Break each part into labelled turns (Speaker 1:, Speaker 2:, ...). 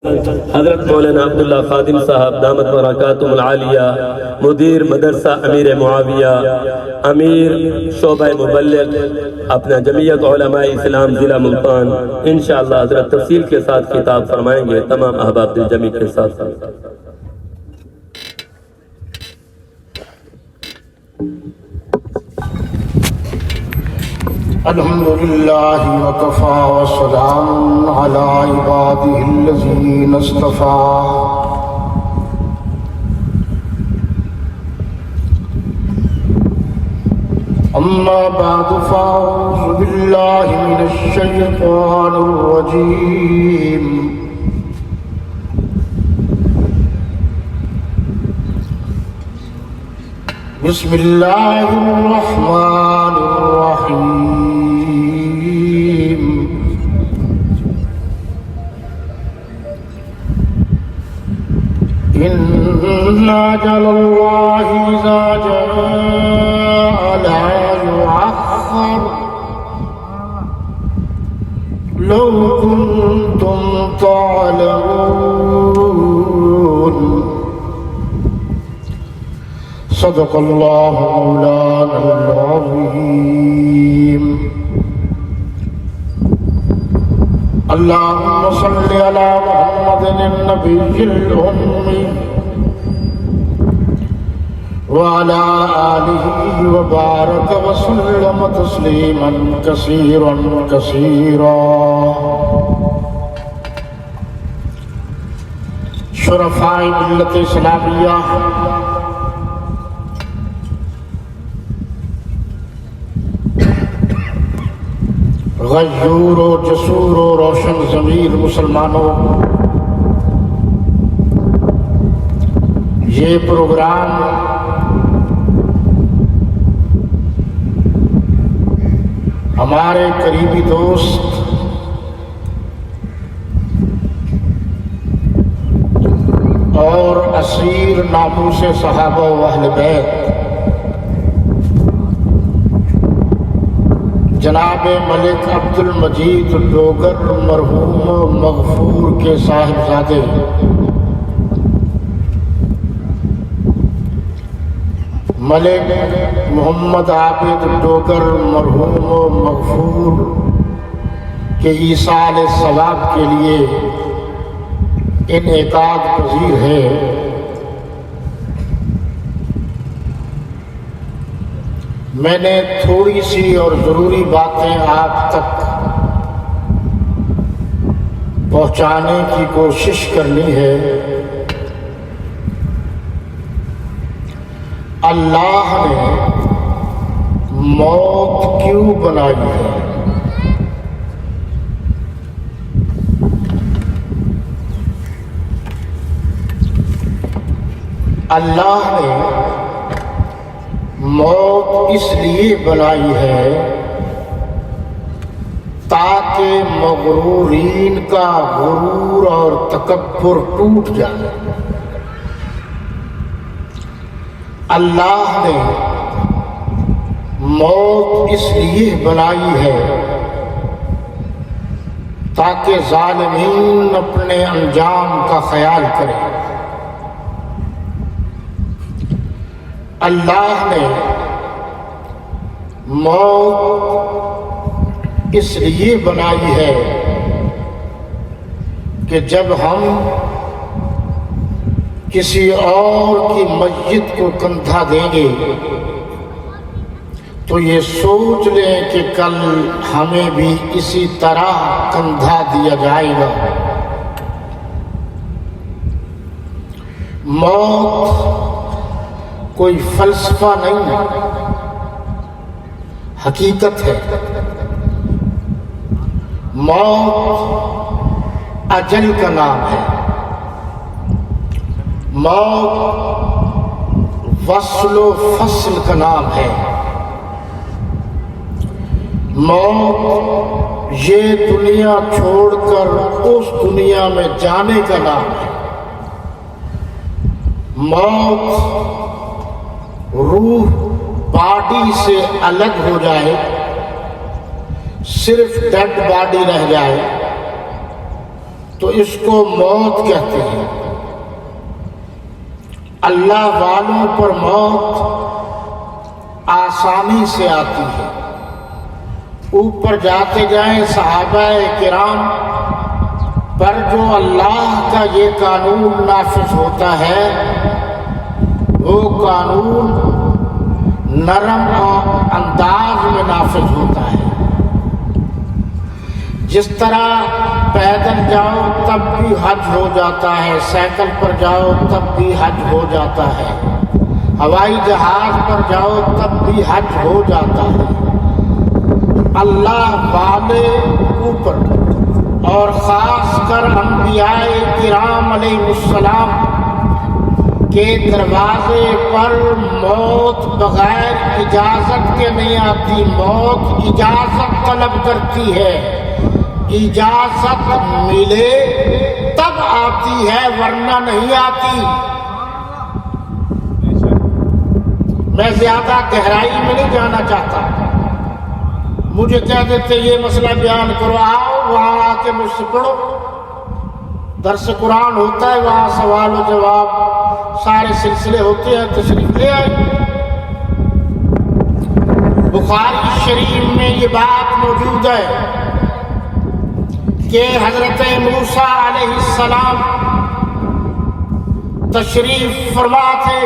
Speaker 1: حضرت مولانا عبداللہ خادم صاحب دامت برکاتہم العالیہ، مدیر مدرسہ امیر معاویہ، امیر شعبہ مبلغ اپنا جمعیت علماء اسلام ضلع ملتان، انشاءاللہ حضرت تفصیل کے ساتھ خطاب فرمائیں گے تمام احباب دل جمی کے ساتھ.
Speaker 2: الحمدللہ وکفا وسلام علی عبادہ الذین اصطفیٰ. اما بعد فاعوذ باللہ من الشیطان الرجیم. بسم اللہ الرحمن الرحیم. إن أجل الله إذا جاء لا يؤخر لو كنتم تعلمون. صدق الله مولانا العظيم. اللهم صل على محمد النبي الأمي وعلى آله وبارك وسلم تسليما كثيرا كثيرا. شرفاء ملت اسلامیہ، غیور و جسور و روشن ضمیر مسلمانوں، یہ پروگرام ہمارے قریبی دوست اور اسیر ناموس صحابہ و اہل بیت جناب ملک عبد المجید ڈوگر مرحوم مغفور کے صاحبزادے ملک محمد عابد ڈوگر مرحوم مغفور کے ایصال ثواب کے لیے انعقاد پذیر ہے. میں نے تھوڑی سی اور ضروری باتیں آپ تک پہنچانے کی کوشش کرنی ہے. اللہ نے موت کیوں بنائی ہے؟ اللہ نے موت اس لیے بنائی ہے تاکہ مغرورین کا غرور اور تکبر ٹوٹ جائے. اللہ نے موت اس لیے بنائی ہے تاکہ ظالمین اپنے انجام کا خیال کریں. اللہ نے موت اس لیے بنائی ہے کہ جب ہم کسی اور کی میت کو کندھا دیں گے تو یہ سوچ لیں کہ کل ہمیں بھی اسی طرح کندھا دیا جائے گا. موت کوئی فلسفہ نہیں ہے، حقیقت ہے. موت اجل کا نام ہے. موت وصل و فصل کا نام ہے. موت یہ دنیا چھوڑ کر اس دنیا میں جانے کا نام ہے. موت روح باڈی سے الگ ہو جائے، صرف ڈیڈ باڈی رہ جائے تو اس کو موت کہتے ہیں۔ اللہ والوں پر موت آسانی سے آتی ہے۔ اوپر جاتے جائیں صحابہ کرام پر جو اللہ کا یہ قانون نافذ ہوتا ہے وہ قانون نرم انداز میں نافذ ہوتا ہے۔ جس طرح پیدل جاؤ تب بھی حج ہو جاتا ہے، سائیکل پر جاؤ تب بھی حج ہو جاتا ہے، ہوائی جہاز پر جاؤ تب بھی حج ہو جاتا ہے۔ اللہ والے اوپر اور خاص کر انبیاء کرام علیہ السلام کے دروازے پر موت بغیر اجازت کے نہیں آتی، موت اجازت طلب کرتی ہے۔ اجازت ملے تب آتی ہے ورنہ نہیں آتی۔ میں زیادہ گہرائی میں نہیں جانا چاہتا، مجھے کہہ دیتے یہ مسئلہ بیان کرو، آؤ وہاں آ کے مجھ سے پڑھو، درس قرآن ہوتا ہے وہاں سوال و جواب سارے سلسلے ہوتے ہیں، تشریف لے آئے۔ بخاری شریف میں یہ بات موجود ہے کہ حضرت موسیٰ علیہ السلام تشریف فرما تھے،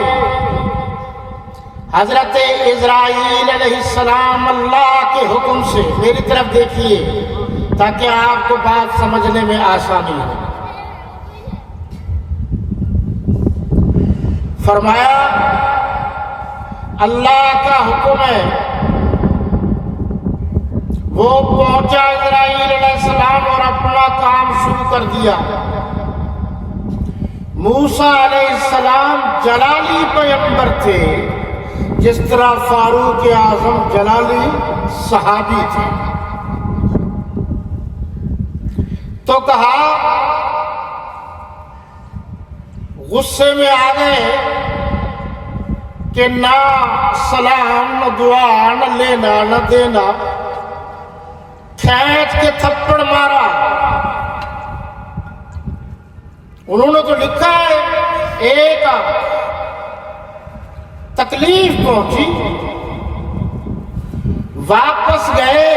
Speaker 2: حضرت اسرائیل علیہ السلام اللہ کے حکم سے، میری طرف دیکھیے تاکہ آپ کو بات سمجھنے میں آسانی ہو، فرمایا اللہ کا حکم ہے، وہ پہنچا اسرائیل علیہ السلام اور اپنا کام شروع کر دیا۔ موسیٰ علیہ السلام جلالی پیغمبر تھے، جس طرح فاروق اعظم جلالی صحابی تھے۔ تو کہا، غصے میں آ گئے کہ نہ سلام نہ دعا نہ لینا نہ دینا، کھینچ کے تھپڑ مارا۔ انہوں نے تو لکھا ہے ایک تکلیف پہنچی، واپس گئے،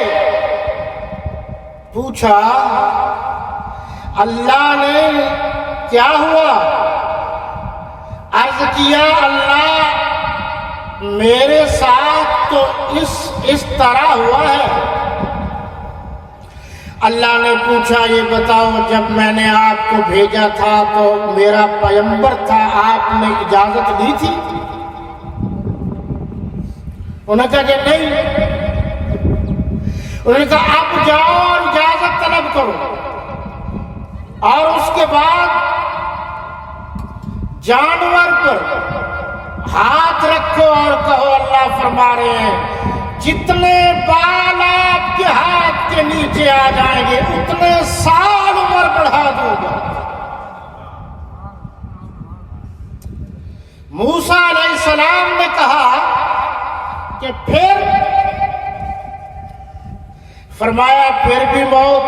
Speaker 2: پوچھا اللہ نے کیا ہوا؟ عرض کیا اللہ میرے ساتھ تو اس طرح ہوا ہے۔ اللہ نے پوچھا یہ بتاؤ جب میں نے آپ کو بھیجا تھا تو میرا پیغمبر تھا، آپ نے اجازت دی تھی؟ انہوں نے کہا کہ نہیں۔ انہوں نے کہا اب جاؤ اور اجازت طلب کرو، اور اس کے بعد جانور پر ہاتھ رکھو اور کہو اللہ فرما رہے ہیں جتنے بال آپ کے ہاتھ کے نیچے آ جائیں گے اتنے سال عمر بڑھا دوں گا۔ موسیٰ علیہ السلام نے کہا کہ پھر، فرمایا پھر بھی موت؟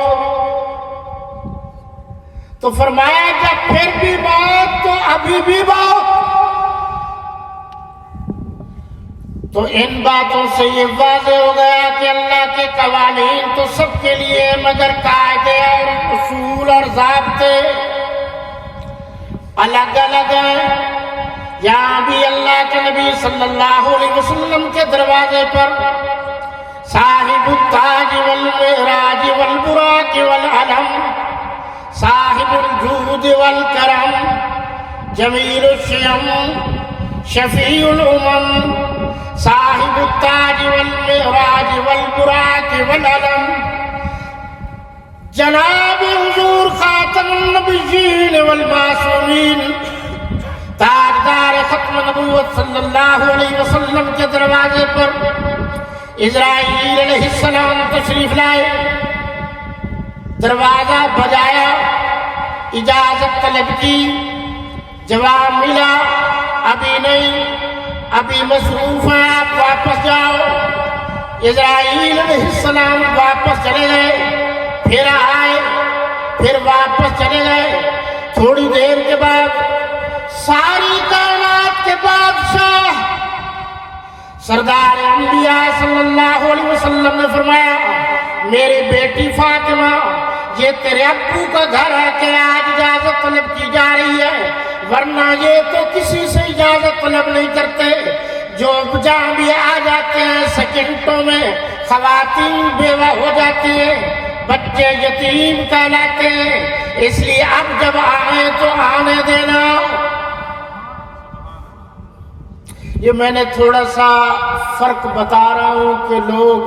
Speaker 2: تو فرمایا جب پھر بھی موت تو ابھی بھی موت۔ تو ان باتوں سے یہ واضح ہو گیا کہ اللہ کے قوانین تو سب کے لیے، مگر قاعدے اور اصول اور ضابطے الگ الگ ہیں۔ یہاں بھی اللہ کے نبی صلی اللہ علیہ وسلم کے دروازے پر صاحب التاج والمعراج والبراق والعلم، صاحب الجود والکرم، جمیل الشیم، شفیع الامم، صاحب التاج والمعراج والبراق والعلم، جناب حضور خاتم النبیین والمعصومین، تاجدار ختم نبوت صلی اللہ علیہ وسلم کے دروازے پر اسرائیل علیہ السلام تشریف لائے، دروازہ بجایا، اجازت طلب کی، جواب ملا ابھی نہیں، ابھی مصروف ہیں آپ واپس جاؤ۔ اسرائیل علیہ السلام واپس چلے گئے، پھر آئے، پھر واپس چلے گئے. تھوڑی دیر کے بعد ساری کائنات کے بادشاہ سردار انبیاء صلی اللہ علیہ وسلم نے فرمایا میری بیٹی فاطمہ یہ تیرے ابو کا گھر ہے کہ آج اجازت طلب کی جا رہی ہے، ورنہ یہ تو کسی سے اجازت طلب نہیں کرتے. جو جہاں بھی آ جاتے ہیں سیکنڈوں میں خواتین بیوہ ہو جاتی ہیں، بچے یتیم کہلاتے ہیں، اس لیے اب جب آئیں تو آنے دینا. یہ میں نے تھوڑا سا فرق بتا رہا ہوں کہ لوگ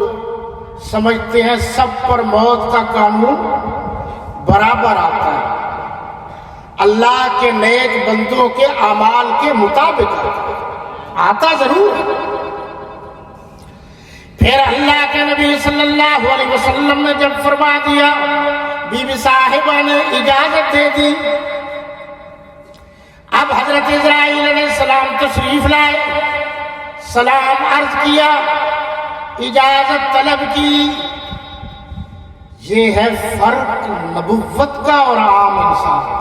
Speaker 2: سمجھتے ہیں سب پر موت کا قانون برابر آتا ہے. اللہ کے نیک بندوں کے اعمال کے مطابق آتا ضرور ہے. پھر اللہ کے نبی صلی اللہ علیہ وسلم نے جب فرما دیا، بی بی صاحبہ نے اجازت دے دی. اب حضرت اسرائیل علیہ السلام تشریف لائے، سلام عرض کیا، اجازت طلب کی. یہ ہے فرق نبوت کا اور عام انسان کا.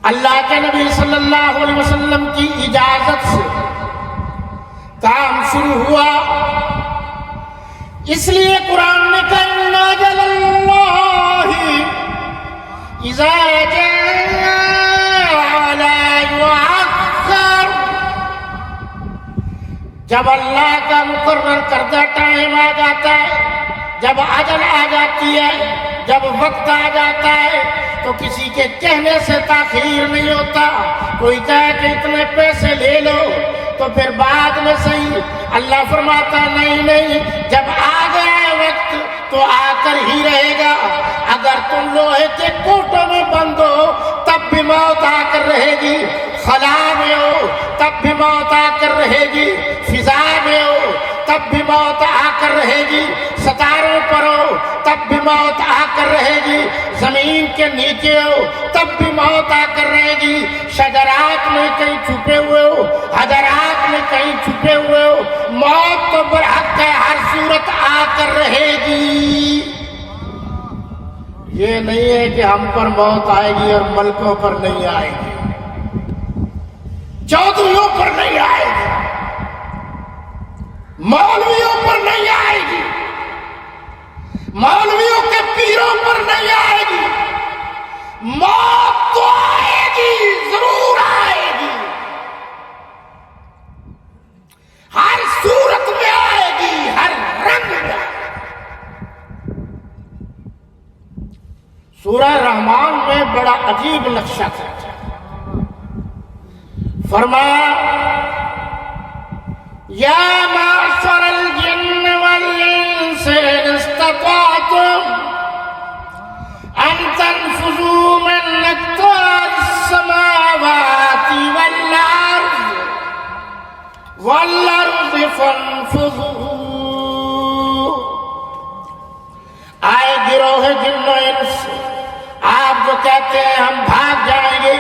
Speaker 2: اللہ کے نبی صلی اللہ علیہ وسلم کی اجازت سے کام شروع ہوا. اس لیے قرآن نے کہا اِنَّ أَجَلَ اللَّهِ إِذَا جَاءَ لَا يُؤَخَّرُ. جب اللہ کا مقرر کردہ ٹائم آ جاتا ہے، جب اجل آ جاتی ہے، جب وقت آ جاتا ہے تو کسی کے کہنے سے تاخیر نہیں ہوتا. کوئی کہے کہ اتنے پیسے لے لو تو پھر بعد میں صحیح. اللہ فرماتا نہیں، جب آ گیا وقت تو آ کر ہی رہے گا. اگر تم لوہے کے کوٹوں میں بند ہو تب بھی موت آ کر رہے گی، خلا میں ہو تب بھی موت آ کر رہے گی، فضا میں ہو تب بھی موت آ کر رہے گی، ستاروں پر ہو تب بھی موت آ کر رہے گی، زمین کے نیچے ہو تب بھی موت آ کر رہے گی، شجرات میں کہیں چھپے ہوئے ہو، حجرات میں کہیں چھپے ہوئے ہو، موت تو برحق ہے، ہر صورت آ کر رہے گی. یہ نہیں ہے کہ ہم پر موت آئے گی اور ملکوں پر نہیں آئے گی، چودھریوں پر نہیں آئے گی، مولویوں پر نہیں آئے گی، مولویوں کے پیروں پر نہیں آئے گی. موت تو آئے گی، ضرور آئے گی، ہر صورت میں آئے گی، ہر رنگ میں. سورہ رحمان میں بڑا عجیب نقشہ تھا. فرمایا یا معشر الجن والانس ان استطعتم ان تنفذوا من اقطار السماوات والارض فانفذوا. آئے گروہ جن و انس، آپ جو کہتے ہیں ہم بھاگ جائیں گے،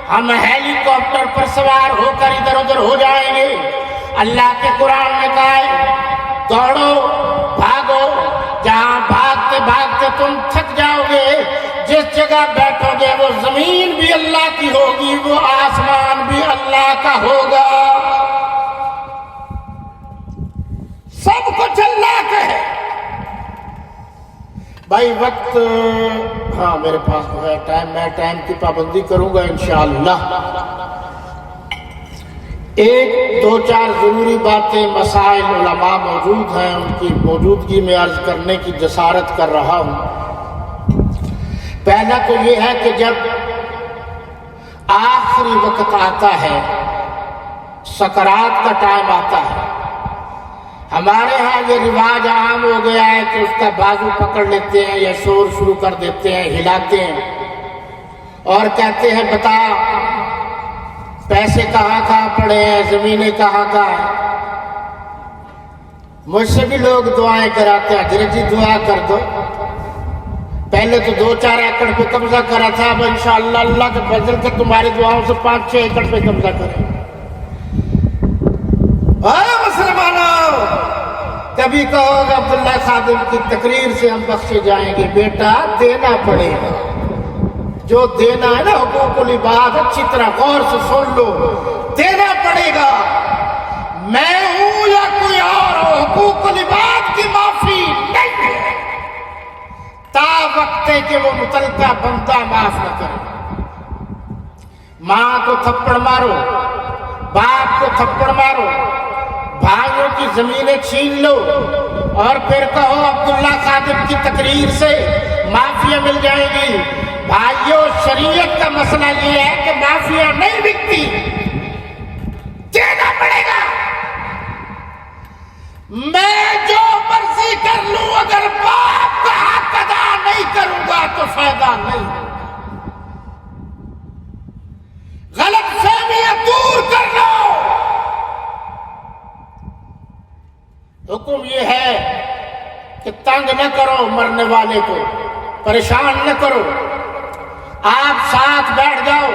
Speaker 2: ہم ہیلی کاپٹر پر سوار ہو کر ادھر ادھر ہو جائیں گے. اللہ کے قرآن نے کہا ہے دوڑو بھاگو، جہاں بھاگتے بھاگتے تم تھک جاؤ گے، جس جگہ بیٹھو گے وہ زمین بھی اللہ کی ہوگی، وہ آسمان بھی اللہ کا ہوگا، سب کچھ اللہ کا ہے. بھائی وقت ہاں میرے پاس ہے ٹائم، میں ٹائم کی پابندی کروں گا انشاءاللہ. ایک دو چار ضروری باتیں، مسائل علماء موجود ہیں، ان کی موجودگی میں عرض کرنے کی جسارت کر رہا ہوں. پہلا تو یہ ہے کہ جب آخری وقت آتا ہے، سکرات کا ٹائم آتا ہے، ہمارے ہاں یہ رواج عام ہو گیا ہے کہ اس کا بازو پکڑ لیتے ہیں یا شور شروع کر دیتے ہیں، ہلاتے ہیں اور کہتے ہیں بتا پیسے کہاں پڑے ہیں، زمینیں کہاں ہیں. مجھ سے بھی لوگ دعائیں کراتے ہیں، حضرت جی دعا کر دو. پہلے تو 2-4 ایکڑ پہ قبضہ کرا تھا، اب انشاءاللہ اللہ کے فضل سے تمہاری دعاؤں سے 5-6 ایکڑ پہ قبضہ کریں. مسلمانوں کہ کبھی کہو گے عبداللہ خادم کی تقریر سے ہم بخشے جائیں گے، بیٹا دینا پڑے گا، جو دینا ہے نا حقوق العباد، اچھی طرح غور سے سن لو، دینا پڑے گا۔ میں ہوں یا کوئی اور ہو، حقوق العباد کی معافی نہیں ہے تا وقت ہے کہ وہ متعلقہ بندہ معاف نہ کرے۔ ماں کو تھپڑ مارو، باپ کو تھپڑ مارو، بھائیوں کی زمینیں چھین لو اور پھر کہو عبداللہ خادم کی تقریر سے معافیاں مل جائیں گی۔ بھائیوں، شریعت کا مسئلہ یہ ہے کہ معافیاں نہیں بکتی، دینا پڑے گا۔ میں جو مرضی کر لوں، اگر باپ کا حق ادا نہیں کروں گا تو فائدہ نہیں۔ غلط فہمیاں دور کر لو۔ حکم یہ ہے کہ تنگ نہ کرو مرنے والے کو، پریشان نہ کرو، آپ ساتھ بیٹھ جاؤ،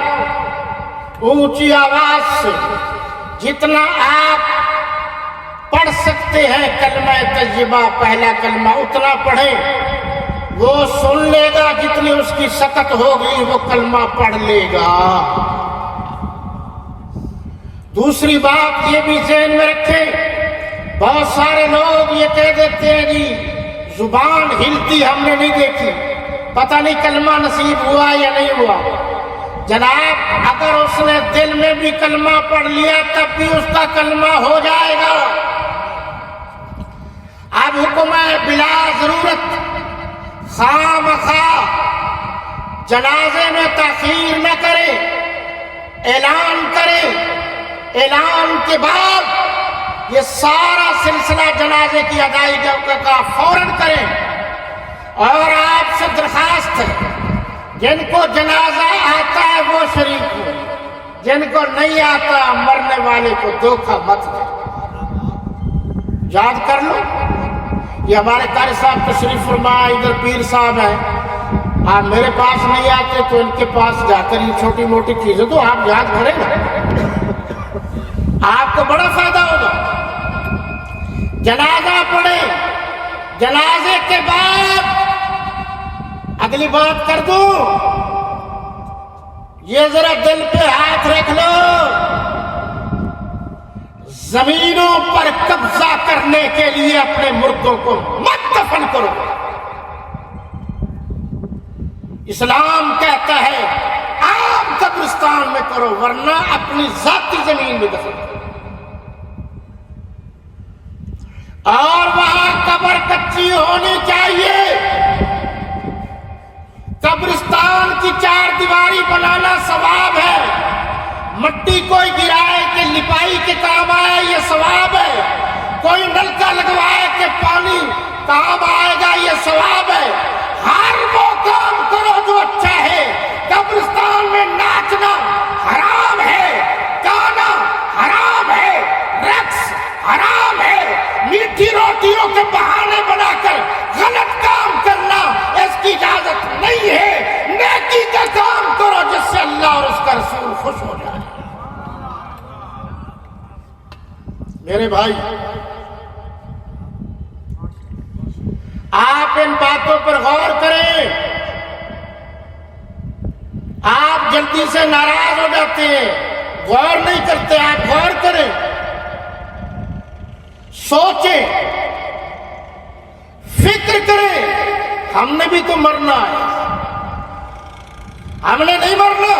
Speaker 2: اونچی آواز سے جتنا آپ پڑھ سکتے ہیں کلمہ طیبہ، پہلا کلمہ اتنا پڑھیں، وہ سن لے گا، جتنی اس کی سکت ہوگی وہ کلمہ پڑھ لے گا۔ دوسری بات یہ بھی ذہن میں رکھیں، بہت سارے لوگ یہ کہہ دیتے ہیں جی زبان ہلتی ہم نے نہیں دیکھی، پتہ نہیں کلمہ نصیب ہوا یا نہیں ہوا۔ جناب، اگر اس نے دل میں بھی کلمہ پڑھ لیا تب بھی اس کا کلمہ ہو جائے گا۔ اب حکم ہے بلا ضرورت خواہ مخواہ جنازے میں تاخیر نہ کرے، اعلان کرے، اعلان کے بعد یہ سارا سلسلہ جنازے کی ادائیگی کا فوراً کریں۔ اور آپ سے درخواست ہے، جن کو جنازہ آتا ہے وہ شریک ہو، جن کو نہیں آتا مرنے والے کو دھوکہ مت دے۔ یاد کر لو، یہ ہمارے قاری صاحب تشریف فرما، ادھر پیر صاحب ہیں، آپ میرے پاس نہیں آتے تو ان کے پاس جا کر یہ چھوٹی موٹی چیزیں تو آپ یاد کریں گا، آپ کو بڑا فائدہ ہوگا۔ جنازہ پڑھے، جنازے کے بعد اگلی بات کر دوں، یہ ذرا دل پہ ہاتھ رکھ لو، زمینوں پر قبضہ کرنے کے لیے اپنے مردوں کو مت دفن کرو۔ اسلام کہتا ہے عام قبرستان میں کرو، ورنہ اپنی ذاتی زمین میں دفن کرو، اور وہاں قبر کچی ہونی چاہیے۔ قبرستان کی چار دیواری بنانا ثواب ہے، مٹی کوئی گرائے کہ لپائی کے کام آئے یہ ثواب ہے، کوئی نلکا لگوائے کہ پانی کام آئے گا یہ ثواب ہے۔ ہر وہ کام کرو جو اچھا ہے۔ قبرستان میں ناچنا حرام ہے، گانا حرام ہے، رقص حرام ہے، میٹھی روٹیوں کے بہانے بنا کر غلط کام کرنا اس کی اجازت نہیں ہے۔ نیکی کا کام کرو جس سے اللہ اور اس کا رسول خوش ہو جائے۔ میرے بھائی، آپ ان باتوں پر غور کریں۔ آپ جلدی سے ناراض ہو جاتے ہیں، غور نہیں کرتے، آپ غور کریں، سوچیں، فکر کریں، ہم نے بھی تو مرنا ہے، ہم نے نہیں مرنا۔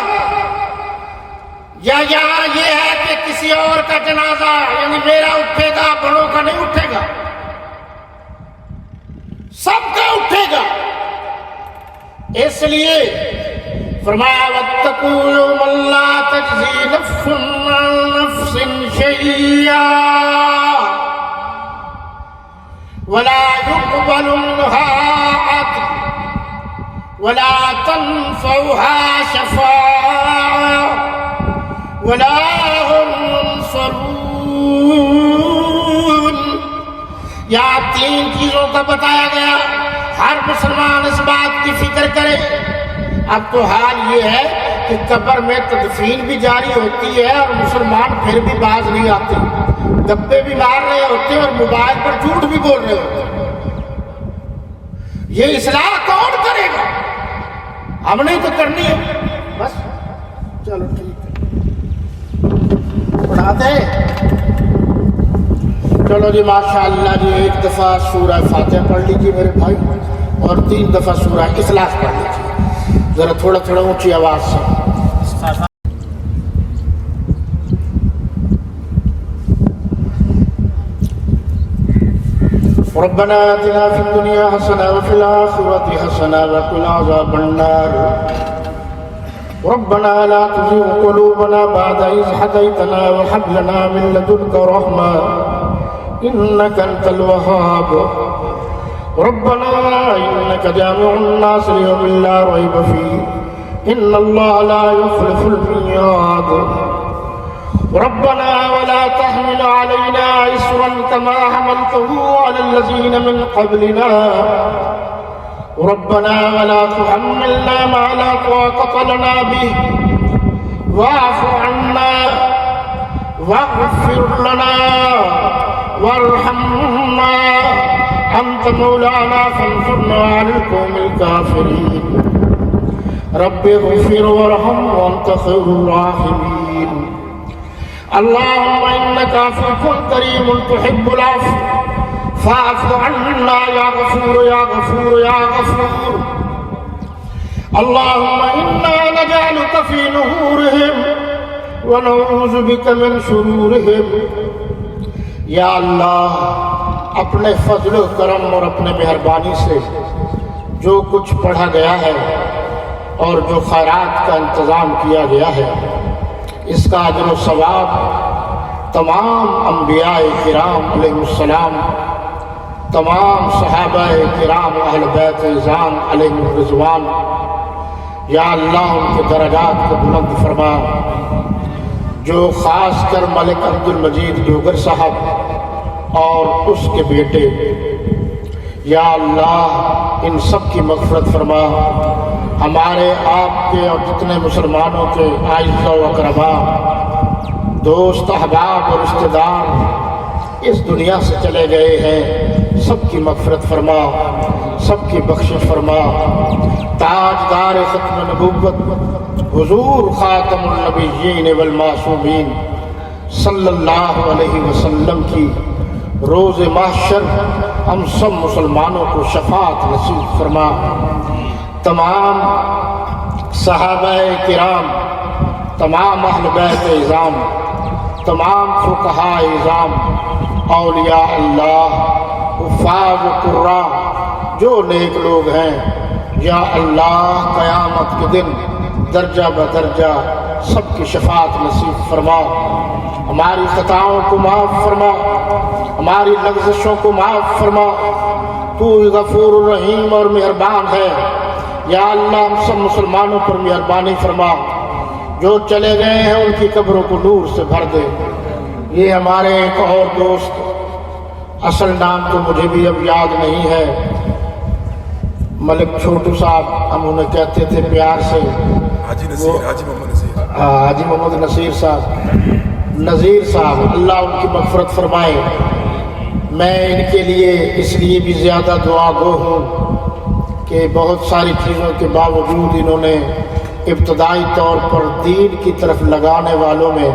Speaker 2: یا یہاں یہ ہے کہ کسی اور کا جنازہ یعنی میرا اٹھے گا، بڑوں کا نہیں اٹھے گا، سب کا اٹھے گا۔ اس لیے فرمایا وَاتَّقُوا يَوْمًا لَا تَجْزِي نَفْسٌ عَن نَفْسٍ شَيْئًا وَلَا يُقْبَلُ مِنْهَا عَدْلٌ وَلَا تَنفَعُهَا شَفَاعَةٌ وَلَا هُمْ يُنصَرُونَ۔ یہاں تین چیزوں کا بتایا گیا، ہر مسلمان اس بات کی فکر کرے۔ اب تو حال یہ ہے کہ قبر میں تدفین بھی جاری ہوتی ہے اور مسلمان پھر بھی باز نہیں آتے، گپے بھی مار رہے ہوتے ہیں اور موبائل پر جھوٹ بھی بول رہے ہوتے ہیں۔ یہ اصلاح کون کرے گا؟ ہم نے تو کرنی ہے بس۔ چلو ٹھیک ہے، پڑھاتے ہیں۔ چلو جی ماشاءاللہ جی، ایک دفعہ سورہ فاتحہ پڑھ لیجیے میرے بھائی، اور 3 دفعہ سورہ اخلاص پڑھ لیجیے، ذرا تھوڑا تھوڑا اونچی آواز سے۔ ربنا آتنا في الدنيا حسنة وفي الآخرة حسنة وقنا عذاب النار ربنا لا تزغ قلوبنا بعد إذ هديتنا وهب لنا من لدنك رحمة إنك أنت الوهاب ربنا إنك جامع الناس ليوم لا ريب فيه إن الله لا يخلف الميعاد ربنا ولا تحمل علينا إصرا كما حملته على الذين من قبلنا ربنا ولا تحملنا ما لا طاقة لنا به واعف عنا واغفر لنا وارحمنا أنت مولانا فانصرنا على القوم الكافرين رب اغفر وارحم وأنت خير الراحمين اللهم إنك عفو كريم تحب العفو فاعف عنا يا غفور يا غفور يا غفور اللهم إنا نجعلك في نحورهم ونعوذ بك من شرورهم یا اللہ اپنے فضل و کرم اور اپنے مہربانی سے جو کچھ پڑھا گیا ہے اور جو خیرات کا انتظام کیا گیا ہے، اس کا اجر و ثواب تمام انبیاء کرام علیہ السلام، تمام صحابہ کرام اہل بیت اعظام علیہ الرضوان، یا اللہ ان کے درجات کو بلند فرما۔ جو خاص کر ملک عبد المجید ڈوگر صاحب اور اس کے بیٹے، یا اللہ ان سب کی مغفرت فرما۔ ہمارے آپ کے اور جتنے مسلمانوں کے اعزاء و اقرباء، دوست احباب اور رشتہ دار اس دنیا سے چلے گئے ہیں، سب کی مغفرت فرما، سب کی بخشش فرما۔ تاجدار ختم نبوت حضور خاتم النبیین والمعصومین صلی اللہ علیہ وسلم کی روز محشر ہم سب مسلمانوں کو شفاعت نصیب فرما۔ تمام صحابہ کرام، تمام اہل بیت اعظام، تمام فقہاء اعظام، اولیاء اللہ، حفاظ و قراء جو نیک لوگ ہیں، یا اللہ قیامت کے دن درجہ بدرجہ سب کی شفاعت نصیب فرما۔ ہماری خطاؤں کو معاف فرما، ہماری لغزشوں کو معاف فرما۔ تو غفور الرحیم اور مہربان ہے، یا اللہ ہم سب مسلمانوں پر مہربانی فرما۔ جو چلے گئے ہیں ان کی قبروں کو نور سے بھر دے۔ یہ ہمارے ایک اور دوست، اصل نام تو مجھے بھی اب یاد نہیں ہے، ملک چھوٹو صاحب ہم انہیں کہتے تھے پیار سے، حاجی محمد نصیر صاحب، نذیر صاحب، اللہ ان کی مغفرت فرمائے۔ میں ان کے لیے اس لیے بھی زیادہ دعا گو ہوں کہ بہت ساری چیزوں کے باوجود انہوں نے ابتدائی طور پر دین کی طرف لگانے والوں میں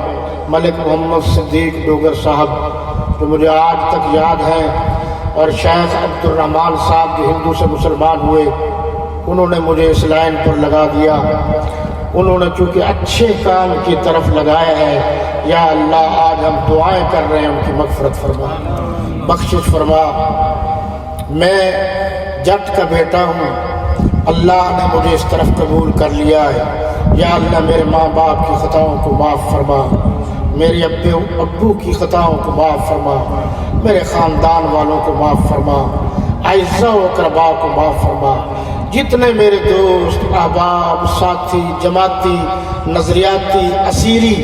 Speaker 2: ملک محمد صدیق ڈوگر صاحب جو مجھے آج تک یاد ہیں، اور شیخ عبد الرحمن صاحب جو ہندو سے مسلمان ہوئے، انہوں نے مجھے اس لائن پر لگا دیا۔ انہوں نے چونکہ اچھے کام کی طرف لگایا ہے، یا اللہ آج ہم دعائیں کر رہے ہیں ان کی مغفرت فرما، بخشش فرما۔ میں جٹ کا بیٹا ہوں، اللہ نے مجھے اس طرف قبول کر لیا ہے، یا اللہ میرے ماں باپ کی خطاؤں کو معاف فرما، میرے ابو کی خطاؤں کو معاف فرما، میرے خاندان والوں کو معاف فرما، اعزاء و اقرباء کو معاف فرما۔ جتنے میرے دوست، احباب، ساتھی، جماعتی، نظریاتی، اسیری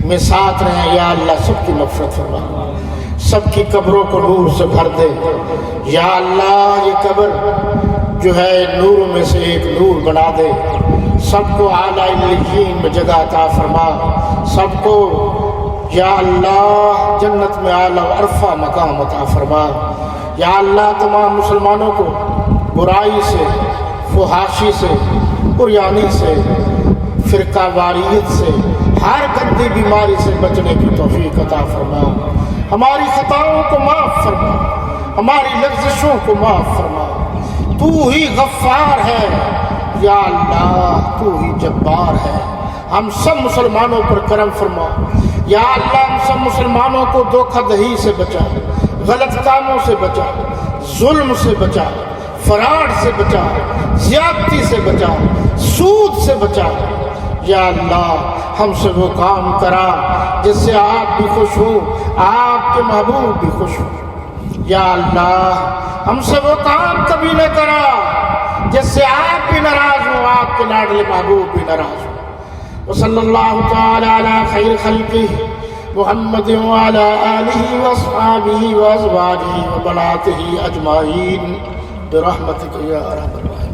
Speaker 2: میں ساتھ رہے، یا اللہ سب کی مغفرت فرما، سب کی قبروں کو نور سے بھر دے۔ یا اللہ یہ قبر جو ہے نوروں میں سے ایک نور بنا دے، سب کو اعلیٰ علیین میں جگہ عطا فرما، سب کو یا اللہ جنت میں اعلیٰ و عرفہ مقام عطا فرما۔ یا اللہ تمام مسلمانوں کو برائی سے، فحاشی سے، عریانی سے، فرقہ واریت سے، ہر گندی بیماری سے بچنے کی توفیق عطا فرما۔ ہماری خطاؤں کو معاف فرما، ہماری لغزشوں کو معاف فرما۔ تو ہی غفار ہے یا اللہ، تو ہی جبار ہے۔ ہم سب مسلمانوں پر کرم فرما یا اللہ، ہم سب مسلمانوں کو دھوکہ دہی سے بچا، غلط کاموں سے بچا، ظلم سے بچا، فراڈ سے بچا، زیادتی سے بچا، سود سے بچا۔ یا اللہ ہم سے وہ کام کرا جس سے آپ بھی خوش ہوں، آپ کے محبوب بھی خوش ہوں۔ یا اللہ ہم سے وہ کام کبھی نہ کرا جس سے آپ بھی ناراض ہوں، آپ کے لاڈلے محبوب بھی ناراض ہوں۔ وصلی اللہ تعالی علی خیر خلقہ محمد وعلی آلہ واصحابہ وازواجہ وبناتہ اجمعین برحمتک یا ارحم الراحمین۔